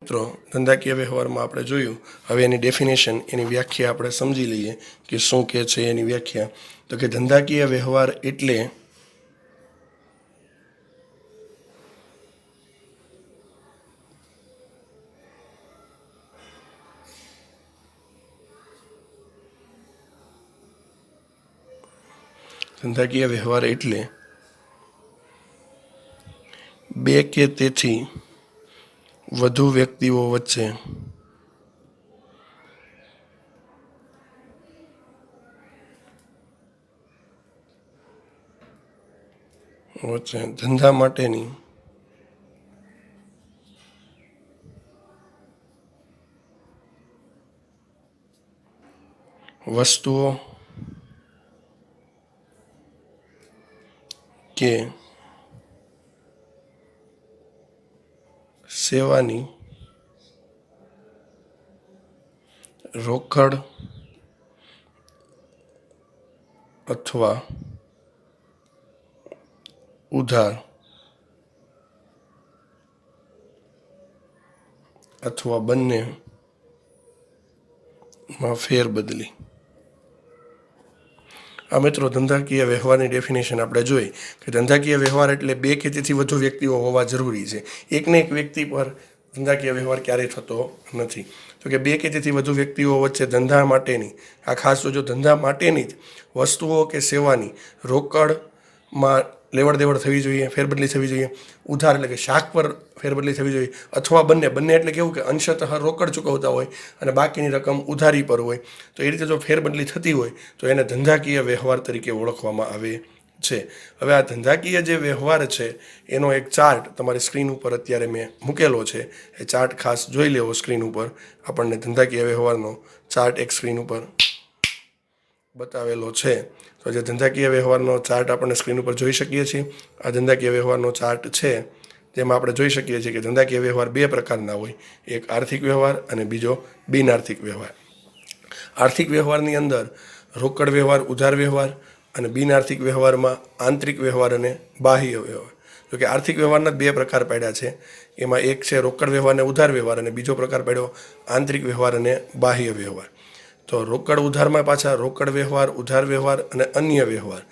મિત્રો ધંધાકીય વ્યવહારમાં આપણે જોયું. હવે એની ડેફિનેશન, એની વ્યાખ્યા આપણે સમજી લઈએ કે શું કે છે એની વ્યાખ્યા. તો કે ધંધાકીય વ્યવહાર એટલે બે કે તેથી વધુ વ્યક્તિઓ વચ્ચે ધંધા માટેની વસ્તુઓ કે સેવાની રોકડ અથવા ઉધાર અથવા બંનેમાં ફેરબદલી. આ મિત્રો ધંધાકીય વ્યવહારની ડેફિનેશન આપણે જોઈ કે ધંધાકીય વ્યવહાર એટલે બે કે તેથી વધુ વ્યક્તિઓ હોવા જરૂરી છે. એકને એક વ્યક્તિ પર ધંધાકીય વ્યવહાર ક્યારેય થતો નથી. તો કે બે કે તેથી વધુ વ્યક્તિઓ વચ્ચે ધંધા માટેની, આ ખાસ તો જો ધંધા માટેની જ વસ્તુઓ કે સેવાની રોકડમાં લેવડ દેવડ થવી જોઈએ, ફેરબદલી થવી જોઈએ, ઉધાર એટલે કે શાક પર ફેરબદલી થવી જોઈએ, અથવા બંને એટલે કેવું કે અંશતઃ રોકડ ચૂકવતા હોય અને બાકીની રકમ ઉધારી પર હોય. તો એ રીતે જો ફેરબદલી થતી હોય તો એને ધંધાકીય વ્યવહાર તરીકે ઓળખવામાં આવે છે. હવે આ ધંધાકીય જે વ્યવહાર છે એનો એક ચાર્ટ તમારી સ્ક્રીન ઉપર અત્યારે મેં મૂકેલો છે. એ ચાર્ટ ખાસ જોઈ લેવો. સ્ક્રીન ઉપર આપણને ધંધાકીય વ્યવહારનો ચાર્ટ એક સ્ક્રીન ઉપર બતાવેલો છે. તો જે ધંધાકીય વ્યવહારનો ચાર્ટ આપણને સ્ક્રીન ઉપર જોઈ શકીએ છીએ. આ ધંધાકીય વ્યવહારનો ચાર્ટ છે જેમાં આપણે જોઈ શકીએ છીએ કે ધંધાકીય વ્યવહાર બે પ્રકારના હોય. એક આર્થિક વ્યવહાર અને બીજો બિનઆર્થિક વ્યવહાર. આર્થિક વ્યવહારની અંદર રોકડ વ્યવહાર, ઉધાર વ્યવહાર અને બિનઆર્થિક વ્યવહારમાં આંતરિક વ્યવહાર અને બાહ્ય વ્યવહાર. તો કે આર્થિક વ્યવહારના બે પ્રકાર પાડ્યા છે. એમાં એક છે રોકડ વ્યવહાર અને ઉધાર વ્યવહાર અને બીજો પ્રકાર પાડ્યો આંતરિક વ્યવહાર અને બાહ્ય વ્યવહાર. તો રોકડ ઉધારમાં પાછા રોકડ વ્યવહાર, ઉધાર વ્યવહાર અને અન્ય વ્યવહાર,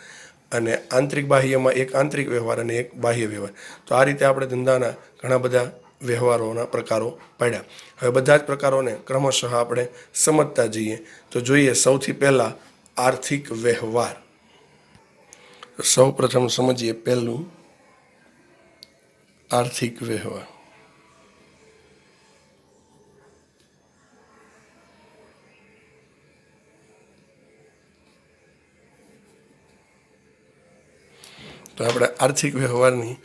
અને આંતરિક બાહ્યમાં એક આંતરિક વ્યવહાર અને એક બાહ્ય વ્યવહાર. તો આ રીતે આપણે ધંધાના ઘણા બધા વ્યવહારોના પ્રકારો પાડ્યા. હવે બધા જ પ્રકારોને ક્રમશઃ આપણે સમજતા જઈએ. તો જોઈએ સૌથી પહેલાં આર્થિક વ્યવહાર. સૌ પ્રથમ સમજીએ પહેલું આર્થિક વ્યવહાર. તો આપણે આર્થિક વ્યવહારની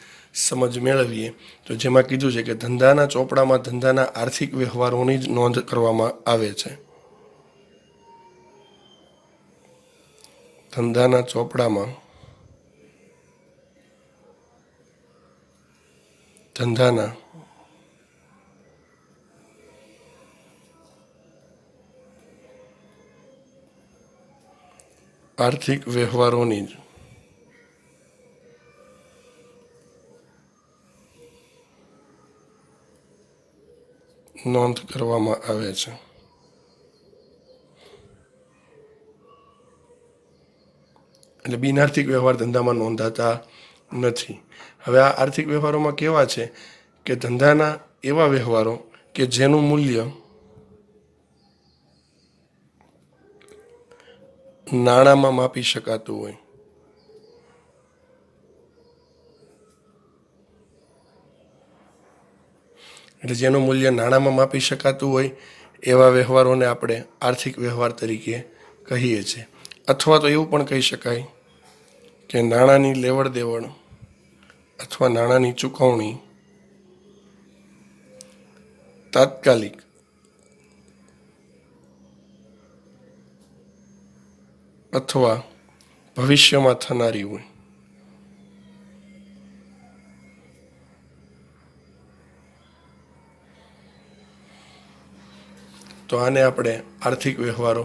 સમજ મેળવીએ. તો જેમાં કીધું છે કે ધંધાના ચોપડામાં ધંધાના આર્થિક વ્યવહારોની જ નોંધ કરવામાં આવે છે. ધંધાના ચોપડામાં ધંધાના આર્થિક વ્યવહારોની જ નોંધ કરવામાં આવે છે. એટલે બિનઆર્થિક વ્યવહાર ધંધામાં નોંધાતા નથી. હવે આ આર્થિક વ્યવહારોમાં કેવા છે કે ધંધાના એવા વ્યવહારો કે જેનું મૂલ્ય નાણાંમાં માપી શકાતું હોય. એટલે જેનું મૂલ્ય નાણાંમાં માપી શકાતું હોય એવા વ્યવહારોને આપણે આર્થિક વ્યવહાર તરીકે કહીએ છીએ. અથવા તો એવું પણ કહી શકાય કે નાણાંની લેવડ દેવડ અથવા નાણાંની ચૂકવણી તાત્કાલિક અથવા ભવિષ્યમાં થનારી હોય. તો આને આપણે આર્થિક વ્યવહારો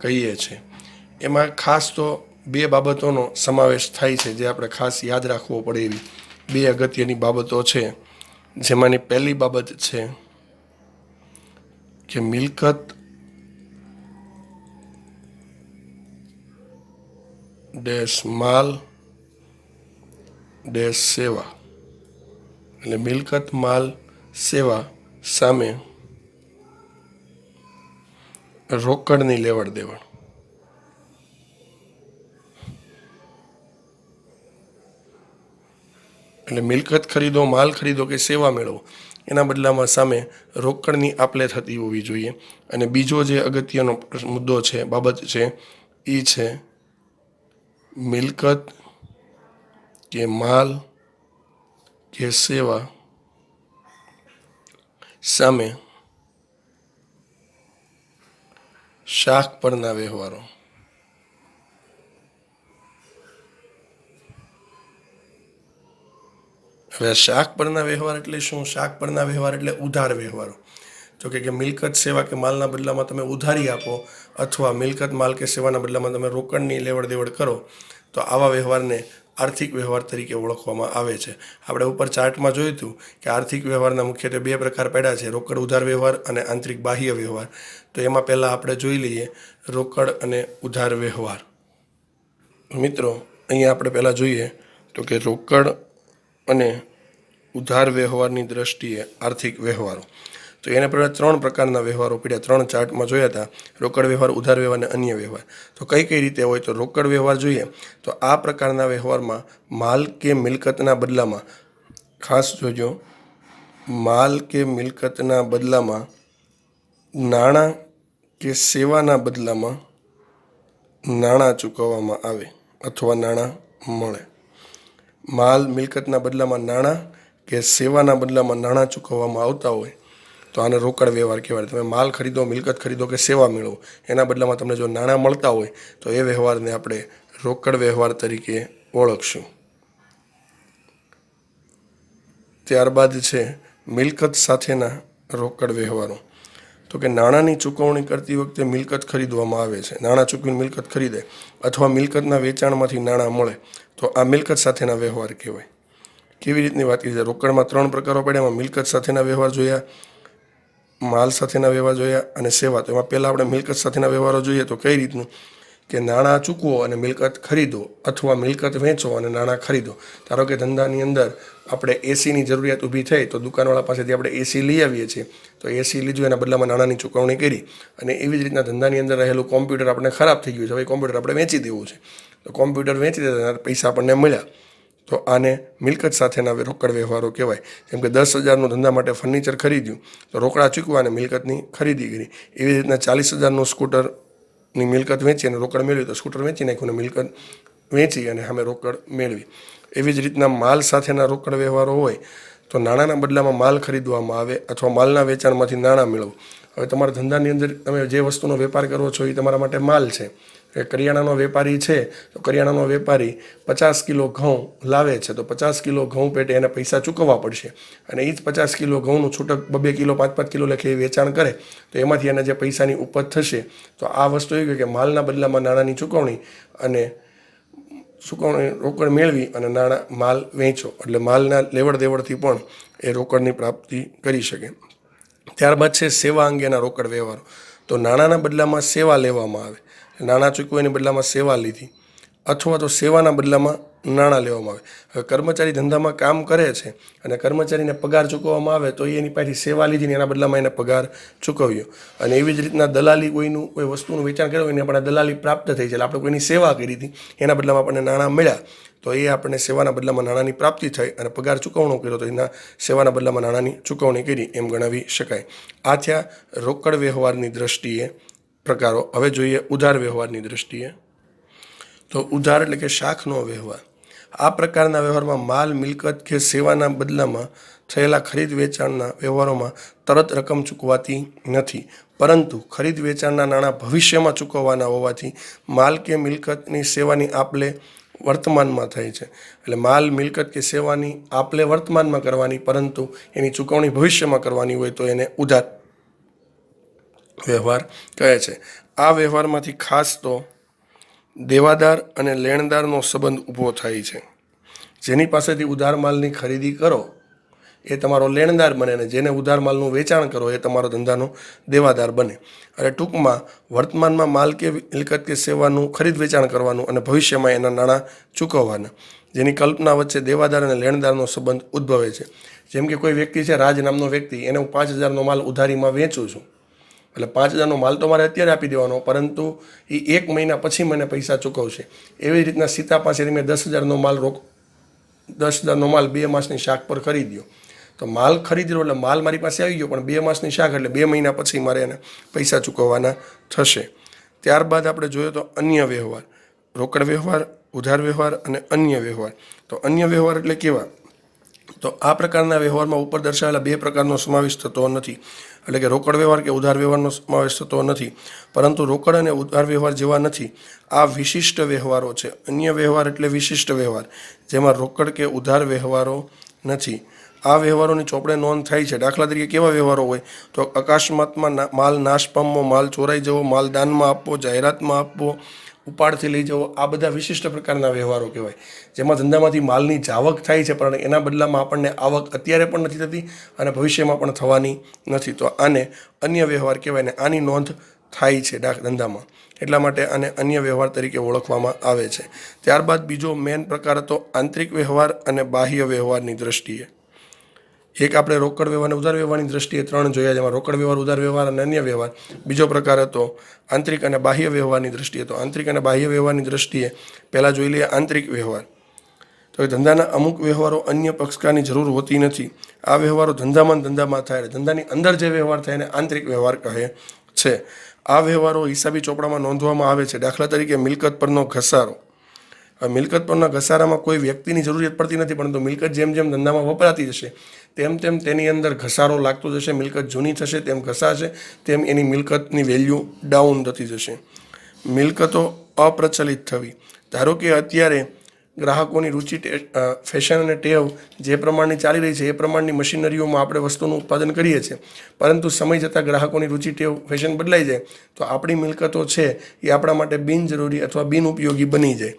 કહીએ છીએ. એમાં ખાસ તો બે બાબતોનો સમાવેશ થાય છે જે આપણે ખાસ યાદ રાખવો પડે એવી બે અગત્યની બાબતો છે. જેમાંની પહેલી બાબત છે કે મિલકત ડેશ માલ ડેશ સેવા, એટલે મિલકત માલ સેવા સામે રોકડની લેવડ દેવડ. એટલે મિલકત ખરીદો, માલ ખરીદો કે સેવા મેળવો, એના બદલામાં સામે રોકડની આપલે થતી હોવી જોઈએ. અને બીજો જે અગત્યનો મુદ્દો છે, બાબત છે, એ છે મિલકત કે માલ કે સેવા સામે શાખ પરના વ્યવહારો. હવે શાખ પરના વ્યવહાર એટલે શું? શાખ પરના વ્યવહાર એટલે ઉધાર વ્યવહારો. જો કે મિલકત સેવા કે માલના બદલામાં તમે ઉધારી આપો અથવા મિલકત માલ કે સેવાના બદલામાં તમે રોકડની લેવડ દેવડ કરો, તો આવા વ્યવહારને આર્થિક વ્યવહાર તરીકે ઓળખવામાં આવે છે. આપણે ઉપર ચાર્ટમાં જોયું હતું કે આર્થિક વ્યવહારના મુખ્યત્વે બે પ્રકાર પડ્યા છે, રોકડ ઉધાર વ્યવહાર અને આંતરિક બાહ્ય વ્યવહાર. તો એમાં પહેલાં આપણે જોઈ લઈએ રોકડ અને ઉધાર વ્યવહાર. મિત્રો, અહીંયા આપણે પહેલાં જોઈએ તો કે રોકડ અને ઉધાર વ્યવહારની દ્રષ્ટિએ આર્થિક વ્યવહારો. તો એને પહેલાં ત્રણ પ્રકારના વ્યવહારો પડ્યા, ત્રણ ચાર્ટમાં જોયા હતા: રોકડ વ્યવહાર, ઉધાર વ્યવહાર અને અન્ય વ્યવહાર. તો કઈ કઈ રીતે હોય? તો રોકડ વ્યવહાર જોઈએ તો આ પ્રકારના વ્યવહારમાં માલ કે મિલકતના બદલામાં, ખાસ જોજો, માલ કે મિલકતના બદલામાં નાણાં કે સેવાના બદલામાં નાણાં ચૂકવવામાં આવે અથવા નાણાં મળે. માલ મિલકતના બદલામાં નાણાં કે સેવાના બદલામાં નાણાં ચૂકવવામાં આવતા હોય તો આને રોકડ વ્યવહાર કહેવાય. તમે માલ ખરીદો, મિલકત ખરીદો કે સેવા મેળવો, એના બદલામાં તમને જો નાણાં મળતા હોય તો એ વ્યવહારને આપણે રોકડ વ્યવહાર તરીકે ઓળખશું. ત્યારબાદ છે મિલકત સાથેના રોકડ વ્યવહારો. તો કે નાણાંની ચૂકવણી કરતી વખતે મિલકત ખરીદવામાં આવે છે, નાણાં ચૂકવીને મિલકત ખરીદે અથવા મિલકતના વેચાણમાંથી નાણાં મળે તો આ મિલકત સાથેના વ્યવહાર કહેવાય. કેવી રીતની વાત કરી છે? રોકડમાં ત્રણ પ્રકારો પડ્યા, એમાં મિલકત સાથેના વ્યવહાર જોયા, માલ સાથેના વ્યવહાર જોયા અને સેવા. તો એમાં પહેલાં આપણે મિલકત સાથેના વ્યવહારો જોઈએ તો કઈ રીતનું? કે નાણાં ચૂકવો અને મિલકત ખરીદો અથવા મિલકત વેચો અને નાણાં ખરીદો. ધારો કે ધંધાની અંદર આપણે એસીની જરૂરિયાત ઊભી થઈ તો દુકાનવાળા પાસેથી આપણે એસી લઈ આવીએ છીએ, તો એસી લીધું, એના બદલામાં નાણાંની ચૂકવણી કરી. અને એવી જ રીતના ધંધાની અંદર રહેલું કોમ્પ્યુટર આપણે ખરાબ થઈ ગયું છે, હવે કોમ્પ્યુટર આપણે વેચી દેવું છે, તો કોમ્પ્યુટર વેચી દેતા પૈસા આપણને મળ્યા, તો આને મિલકત સાથેના રોકડ વ્યવહારો કહેવાય. જેમ કે 10,000નું ધંધા માટે ફર્નિચર ખરીદ્યું તો રોકડા ચૂકવા અને મિલકતની ખરીદી કરી. એવી રીતના 40,000નું સ્કૂટરની મિલકત વેચી અને રોકડ મેળવી તો સ્કૂટર વેચી નાખ્યું અને મિલકત વેચી અને સામે રોકડ મેળવી. એવી જ રીતના માલ સાથેના રોકડ વ્યવહારો હોય તો નાણાંના બદલામાં માલ ખરીદવામાં આવે અથવા માલના વેચાણમાંથી નાણાં મેળવો. હવે તમારા ધંધાની અંદર તમે જે વસ્તુનો વેપાર કરો છો એ તમારા માટે માલ છે. કરિયાણાનો વેપારી છે તો કરિયાણાનો વેપારી 50 કિલો ઘઉં લાવે છે, તો 50 કિલો ઘઉં પેટે એને પૈસા ચૂકવવા પડશે. અને એ જ 50 કિલો ઘઉંનું છૂટક 2 કિલો 5 કિલો લેખે વેચાણ કરે તો એમાંથી એને જે પૈસાની ઉપજ થશે, તો આ વસ્તુ એવી કે માલના બદલામાં નાણાંની ચૂકવણી અને રોકડ મેળવી અને નાણાં માલ વેચો, એટલે માલના લેવડ દેવડથી પણ એ રોકડની પ્રાપ્તિ કરી શકે. ત્યારબાદ છે સેવા અંગેના રોકડ વ્યવહારો. તો નાણાંના બદલામાં સેવા લેવામાં આવે, નાણાં ચૂકવવાની બદલામાં સેવા લીધી અથવા તો સેવાના બદલામાં નાણાં લેવામાં આવે. હવે કર્મચારી ધંધામાં કામ કરે છે અને કર્મચારીને પગાર ચૂકવવામાં આવે તો એની પાસેથી સેવા લીધી ને એના બદલામાં એને પગાર ચૂકવ્યો. અને એવી જ રીતના દલાલી, કોઈ વસ્તુનું વેચાણ કર્યું એને આપણે દલાલી પ્રાપ્ત થઈ છે, એટલે આપણે કોઈની સેવા કરી હતી એના બદલામાં આપણને નાણાં મળ્યા તો એ આપણને સેવાના બદલામાં નાણાંની પ્રાપ્તિ થઈ. અને પગાર ચૂકવણો કર્યો તો એના સેવાના બદલામાં નાણાંની ચૂકવણી કરી એમ ગણાવી શકાય. આ થયા રોકડ વ્યવહારની દ્રષ્ટિએ પ્રકારો. હવે જોઈએ ઉધાર વ્યવહારની દ્રષ્ટિએ. તો ઉધાર એટલે કે શાખનો વ્યવહાર. આ પ્રકારના વ્યવહારમાં માલ, મિલકત કે સેવાના બદલામાં થયેલા ખરીદ વેચાણના વ્યવહારોમાં તરત રકમ ચૂકવાતી નથી, પરંતુ ખરીદ વેચાણના નાણાં ભવિષ્યમાં ચૂકવવાના હોવાથી માલ કે મિલકતની સેવાની આપલે વર્તમાનમાં થાય છે. એટલે માલ, મિલકત કે સેવાની આપલે વર્તમાનમાં કરવાની, પરંતુ એની ચૂકવણી ભવિષ્યમાં કરવાની હોય તો એને ઉધાર વ્યવહાર કહે છે. આ વ્યવહારમાંથી ખાસ તો દેવાદાર અને લેણદારનો સંબંધ ઊભો થાય છે. જેની પાસેથી ઉધાર માલની ખરીદી કરો એ તમારો લેણદાર બને અને જેને ઉધાર માલનું વેચાણ કરો એ તમારો ધંધાનો દેવાદાર બને. અને ટૂંકમાં વર્તમાનમાં માલ કે મિલકત કે સેવાનું ખરીદ વેચાણ કરવાનું અને ભવિષ્યમાં એના નાણાં ચૂકવવાના, જેની કલ્પના વચ્ચે દેવાદાર અને લેણદારનો સંબંધ ઉદ્ભવે છે. જેમ કે કોઈ વ્યક્તિ છે, રાજ નામનો વ્યક્તિ, એને હું 5,000નો માલ ઉધારીમાં વેચું છું, એટલે 5,000નો માલ તો મારે અત્યારે આપી દેવાનો, પરંતુ એ 1 મહિના પછી મને પૈસા ચૂકવશે. એવી રીતના સીતા પાસેથી મેં 10,000નો માલ 2 માસની શાક પર ખરીદ્યો. તો માલ ખરીદ્યો એટલે માલ મારી પાસે આવી ગયો, પણ 2 માસની શાક એટલે 2 મહિના પછી મારે એને પૈસા ચૂકવવાના થશે. ત્યારબાદ આપણે જોઈએ તો અન્ય વ્યવહાર, રોકડ વ્યવહાર, ઉધાર વ્યવહાર અને અન્ય વ્યવહાર. તો અન્ય વ્યવહાર એટલે કેવા? તો આ પ્રકારના વ્યવહારમાં ઉપર દર્શાવેલા 2 પ્રકારનો સમાવેશ થતો નથી, એટલે કે રોકડ વ્યવહાર કે ઉધાર વ્યવહારનો સમાવેશ થતો નથી, પરંતુ રોકડ અને ઉધાર વ્યવહાર જેવા નથી. આ વિશિષ્ટ વ્યવહારો છે. અન્ય વ્યવહાર એટલે વિશિષ્ટ વ્યવહાર, જેમાં રોકડ કે ઉધાર વ્યવહારો નથી. આ વ્યવહારોની ચોપડે નોંધ થાય છે. દાખલા તરીકે કેવા વ્યવહારો હોય? તો અકસ્માતમાં માલ નાશ પામવો, માલ ચોરાઈ જવો, માલ દાનમાં આપવો, જાહેરાતમાં આપવો, ઉપાડથી લઈ જવો, આ બધા વિશિષ્ટ પ્રકારના વ્યવહારો કહેવાય, જેમાં ધંધામાંથી માલની જાવક થાય છે, પણ એના બદલામાં આપણને આવક અત્યારે પણ નથી થતી અને ભવિષ્યમાં પણ થવાની નથી. તો આને અન્ય વ્યવહાર કહેવાય ને આની નોંધ થાય છે ધંધામાં, એટલા માટે આને અન્ય વ્યવહાર તરીકે ઓળખવામાં આવે છે. ત્યારબાદ બીજો મેઇન પ્રકાર હતો આંતરિક વ્યવહાર અને બાહ્ય વ્યવહારની દ્રષ્ટિએ. એક આપણે રોકડ વ્યવહાર અને ઉધાર વ્યવહારની દ્રષ્ટિએ 3 જોયા, જેમાં રોકડ વ્યવહાર, ઉધાર વ્યવહાર અને અન્ય વ્યવહાર. બીજો પ્રકાર હતો આંતરિક અને બાહ્ય વ્યવહારની દ્રષ્ટિએ. તો આંતરિક અને બાહ્ય વ્યવહારની દ્રષ્ટિએ પહેલાં જોઈ લઈએ આંતરિક વ્યવહાર. તો એ ધંધાના અમુક વ્યવહારો અન્ય પક્ષકારની જરૂર હોતી નથી. આ વ્યવહારો ધંધામાં થાય, ધંધાની અંદર જે વ્યવહાર થાય એને આંતરિક વ્યવહાર કહે છે. આ વ્યવહારો હિસાબી ચોપડામાં નોંધવામાં આવે છે. દાખલા તરીકે મિલકત પરનો ઘસારો. મિલકત પરના ઘસારામાં કોઈ વ્યક્તિની જરૂરિયાત પડતી નથી, પરંતુ મિલકત જેમ જેમ ધંધામાં વપરાતી જશે તેમ તેમ તેની અંદર ઘસારો લાગતો જશે. મિલકત જૂની થશે તેમ ઘસાશે, તેમ એની મિલકતની વેલ્યુ ડાઉન થતી જશે. મિલકતો અપ્રચલિત થવી. ધારો કે અત્યારે ગ્રાહકોની રુચિ, ફેશન અને ટેવ જે પ્રમાણની ચાલી રહી છે એ પ્રમાણની મશીનરીઓમાં આપણે વસ્તુનું ઉત્પાદન કરીએ છીએ, પરંતુ સમય જતાં ગ્રાહકોની રુચિ, ટેવ, ફેશન બદલાઈ જાય તો આપણી મિલકતો છે એ આપણા માટે બિનજરૂરી અથવા બિનઉપયોગી બની જાય.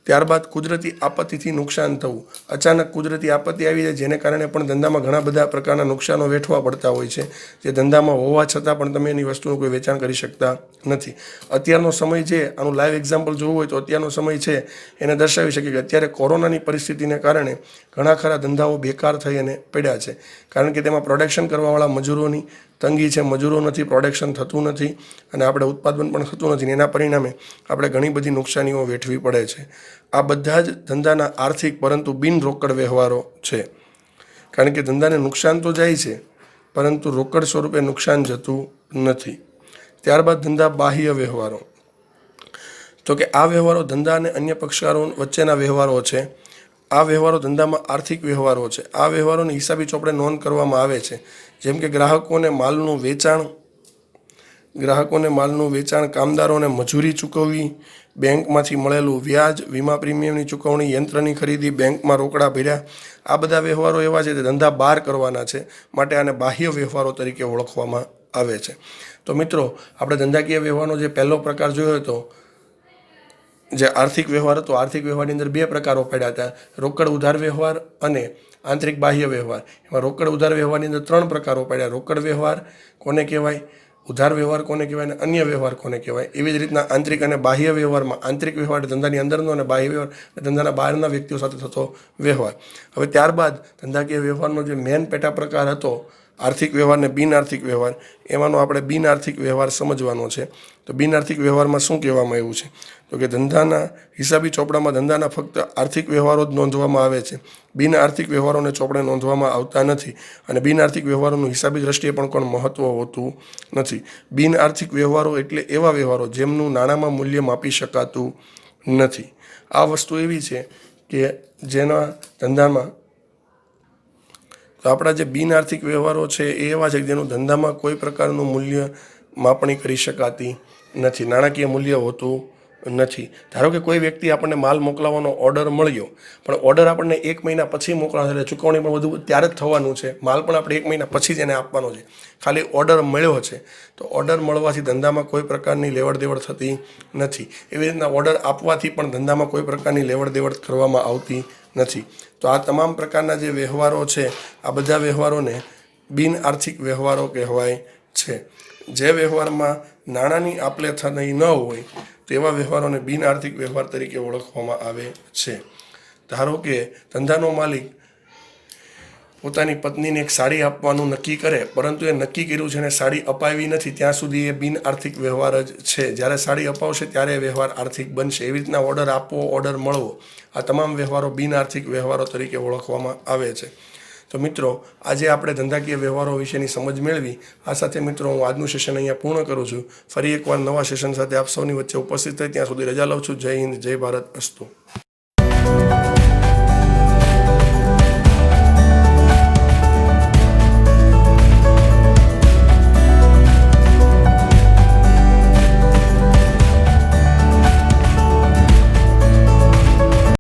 ત્યારબાદ કુદરતી આપત્તિથી નુકસાન થવું. અચાનક કુદરતી આપત્તિ આવી જાય, જેને કારણે પણ ધંધામાં ઘણા બધા પ્રકારના નુકસાનો વેઠવા પડતા હોય છે, જે ધંધામાં હોવા છતાં પણ તમે એની વસ્તુનું કોઈ વેચાણ કરી શકતા નથી. અત્યારનો સમય છે, આનું લાઈવ એક્ઝામ્પલ જોવું હોય તો અત્યારનો સમય છે એને દર્શાવી શકે કે અત્યારે કોરોનાની પરિસ્થિતિને કારણે ઘણા ખરા ધંધાઓ બેકાર થઈ અને પડ્યા છે, કારણ કે તેમાં પ્રોડક્શન કરવાવાળા મજૂરોની તંગી છે. મજૂરો નથી, પ્રોડક્શન થતું નથી અને આપણે ઉત્પાદન પણ થતું નથી. એના પરિણામે આપણે ઘણી બધી નુકસાનીઓ વેઠવી પડે છે. આ બધા જ ધંધાના આર્થિક પરંતુ બિન રોકડ વ્યવહારો છે, કારણ કે ધંધાને નુકસાન તો જાય છે પરંતુ રોકડ સ્વરૂપે નુકસાન જતું નથી. ત્યારબાદ ધંધા બાહ્ય વ્યવહારો. તો કે આ વ્યવહારો ધંધા અને અન્ય પક્ષકારો વચ્ચેના વ્યવહારો છે. આ વ્યવહારો ધંધામાં આર્થિક વ્યવહારો છે. આ વ્યવહારોની હિસાબી ચોપડે નોંધ કરવામાં આવે છે, જેમ કે ગ્રાહકોને માલનું વેચાણ, કામદારોને મજૂરી ચૂકવવી, બેંકમાંથી મળેલું વ્યાજ, વીમા પ્રીમિયમની ચૂકવણી, યંત્રની ખરીદી, બેંકમાં રોકડા ભર્યા. આ બધા વ્યવહારો એવા છે જે ધંધા બહાર કરવાના છે, માટે આને બાહ્ય વ્યવહારો તરીકે ઓળખવામાં આવે છે. તો મિત્રો, આપણે ધંધાકીય વ્યવહારનો જે પહેલો પ્રકાર જોયો હતો, જે આર્થિક વ્યવહાર હતો, આર્થિક વ્યવહારની અંદર 2 પ્રકારો પડ્યા હતા, રોકડ ઉધાર વ્યવહાર અને આંતરિક બાહ્ય વ્યવહાર. એમાં રોકડ ઉધાર વ્યવહારની અંદર 3 પ્રકારો પડ્યા. રોકડ વ્યવહાર કોને કહેવાય, ઉધાર વ્યવહાર કોને કહેવાય અને અન્ય વ્યવહાર કોને કહેવાય. એવી જ રીતના આંતરિક અને બાહ્ય વ્યવહારમાં આંતરિક વ્યવહાર ધંધાની અંદરનો અને બાહ્ય વ્યવહાર ધંધાના બહારના વ્યક્તિઓ સાથે થતો વ્યવહાર. હવે ત્યારબાદ ધંધાકીય વ્યવહારનો જે મેન પેટા પ્રકાર હતો આર્થિક વ્યવહાર ને બિન આર્થિક વ્યવહાર, એમાંનો આપણે બિન આર્થિક વ્યવહાર સમજવાનો છે. તો બિન આર્થિક વ્યવહારમાં શું કહેવામાં આવ્યું છે? તો કે ધંધાના હિસાબી ચોપડામાં ધંધાના ફક્ત આર્થિક વ્યવહારો જ નોંધવામાં આવે છે. બિન આર્થિક વ્યવહારોને ચોપડે નોંધવામાં આવતા નથી, અને બિન આર્થિક વ્યવહારોનું હિસાબી દ્રષ્ટિએ પણ કોઈ મહત્વ હોતું નથી. બિન આર્થિક વ્યવહારો એટલે એવા વ્યવહારો જેમનું નાણાંમાં મૂલ્ય માપી શકાતું નથી. આ વસ્તુ એવી છે કે જેના ધંધામાં, તો આપણા જે બિન આર્થિક વ્યવહારો છે એ એવા છે કે જેનું ધંધામાં કોઈ પ્રકારનું મૂલ્ય માપણી કરી શકાતી નથી, નાણાકીય મૂલ્ય હોતું નથી. ધારો કે કોઈ વ્યક્તિ આપણને માલ મોકલાવવાનો ઓર્ડર મળ્યો, પણ ઓર્ડર આપણને 1 મહિના પછી મોકલાવાનો, એટલે ચૂકવણી પણ બધું ત્યારે જ થવાનું છે, માલ પણ આપણે 1 મહિના પછી જ એને આપવાનો છે, ખાલી ઓર્ડર મળ્યો છે. તો ઓર્ડર મળવાથી ધંધામાં કોઈ પ્રકારની લેવડ દેવડ થતી નથી. એવી રીતના ઓર્ડર આપવાથી પણ ધંધામાં કોઈ પ્રકારની લેવડ દેવડ કરવામાં આવતી નથી. તો આ તમામ પ્રકારના જે વ્યવહારો છે આ બધા વ્યવહારોને બિન આર્થિક વ્યવહારો કહેવાય છે. જે વ્યવહારમાં નાણાંની આપલે થતી ન હોય તેવા વ્યવહારોને બિન આર્થિક વ્યવહાર તરીકે ઓળખવામાં આવે છે. ધારો કે ધંધાનો માલિક પોતાની પત્નીને એક સાડી આપવાનું નક્કી કરે, પરંતુ એ નક્કી કર્યું છે અને સાડી અપાવી નથી, ત્યાં સુધી એ બિન આર્થિક વ્યવહાર જ છે. જ્યારે સાડી અપાવશે ત્યારે એ વ્યવહાર આર્થિક બનશે. એવી રીતના ઓર્ડર આપવો, ઓર્ડર મળવો, આ તમામ વ્યવહારો બિન આર્થિક વ્યવહારો તરીકે ઓળખવામાં આવે છે. તો મિત્રો, આજે આપણે ધંધાકીય વ્યવહારો વિશેની સમજ મેળવી. આ સાથે મિત્રો હું આજનું સેશન અહીંયા પૂર્ણ કરું છું. ફરી એકવાર નવા સેશન સાથે આપ સૌની વચ્ચે ઉપસ્થિત થઈ, ત્યાં સુધી રજા લઉં છું. જય હિન્દ, જય ભારત, અસ્તુ.